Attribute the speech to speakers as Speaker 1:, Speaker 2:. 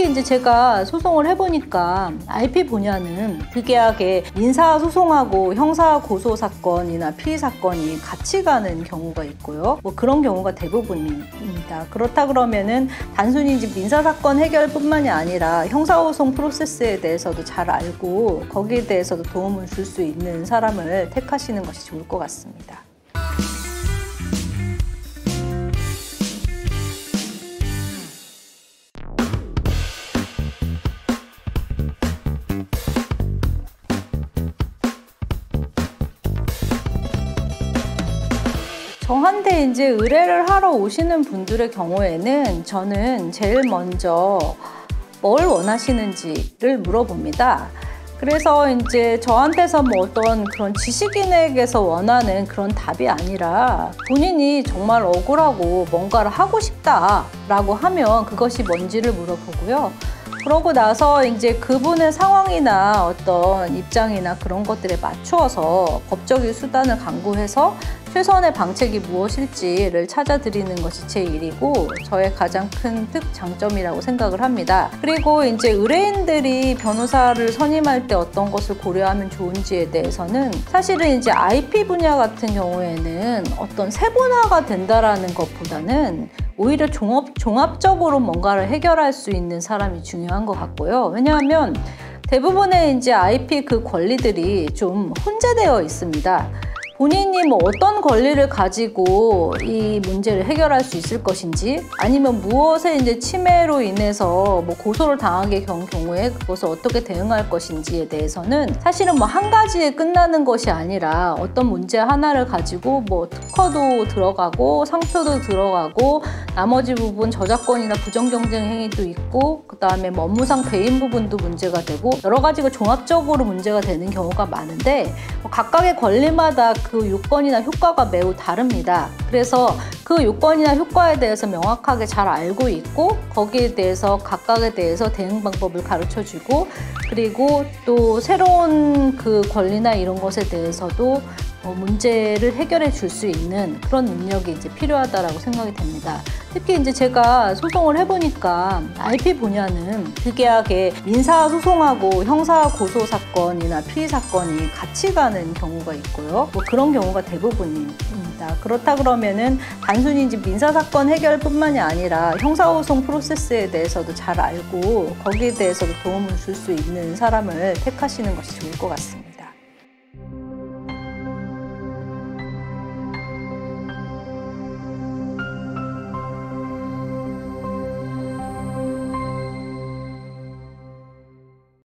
Speaker 1: 특히 이제 제가 소송을 해보니까 IP 분야는 극약에 민사 소송하고 형사 고소 사건이나 피의 사건이 같이 가는 경우가 있고요. 뭐 그런 경우가 대부분입니다. 그렇다 그러면은 단순히 이제 민사 사건 해결뿐만이 아니라 형사 소송 프로세스에 대해서도 잘 알고 거기에 대해서도 도움을 줄 수 있는 사람을 택하시는 것이 좋을 것 같습니다. 저한테 이제 의뢰를 하러 오시는 분들의 경우에는 저는 제일 먼저 뭘 원하시는지를 물어봅니다. 그래서 이제 저한테서 뭐 어떤 그런 지식인에게서 원하는 그런 답이 아니라 본인이 정말 억울하고 뭔가를 하고 싶다라고 하면 그것이 뭔지를 물어보고요. 그러고 나서 이제 그분의 상황이나 어떤 입장이나 그런 것들에 맞추어서 법적인 수단을 강구해서 최선의 방책이 무엇일지를 찾아드리는 것이 제 일이고 저의 가장 큰 장점이라고 생각을 합니다. 그리고 이제 의뢰인들이 변호사를 선임할 때 어떤 것을 고려하면 좋은지에 대해서는 사실은 이제 IP 분야 같은 경우에는 어떤 세분화가 된다라는 것보다는 오히려 종합적으로 뭔가를 해결할 수 있는 사람이 중요한 것 같고요. 왜냐하면 대부분의 이제 IP 그 권리들이 좀 혼재되어 있습니다. 본인이 뭐 어떤 권리를 가지고 이 문제를 해결할 수 있을 것인지 아니면 무엇에 이제 침해로 인해서 뭐 고소를 당하게 된 경우에 그것을 어떻게 대응할 것인지에 대해서는 사실은 뭐 한 가지에 끝나는 것이 아니라 어떤 문제 하나를 가지고 뭐 특허도 들어가고 상표도 들어가고 나머지 부분 저작권이나 부정경쟁 행위도 있고 그다음에 뭐 업무상 배임 부분도 문제가 되고 여러 가지가 종합적으로 문제가 되는 경우가 많은데 각각의 권리마다 그 요건이나 효과가 매우 다릅니다. 그래서 그 요건이나 효과에 대해서 명확하게 잘 알고 있고 거기에 대해서 각각에 대해서 대응 방법을 가르쳐주고 그리고 또 새로운 그 권리나 이런 것에 대해서도 문제를 해결해 줄 수 있는 그런 능력이 이제 필요하다라고 생각이 됩니다. 특히 이제 제가 소송을 해보니까 IP 분야는 극약에 민사 소송하고 형사 고소 사건이나 피의 사건이 같이 가는 경우가 있고요. 뭐 그런 경우가 대부분입니다. 그렇다 그러면은 단순히 이제 민사 사건 해결뿐만이 아니라 형사 소송 프로세스에 대해서도 잘 알고 거기에 대해서도 도움을 줄 수 있는 사람을 택하시는 것이 좋을 것 같습니다.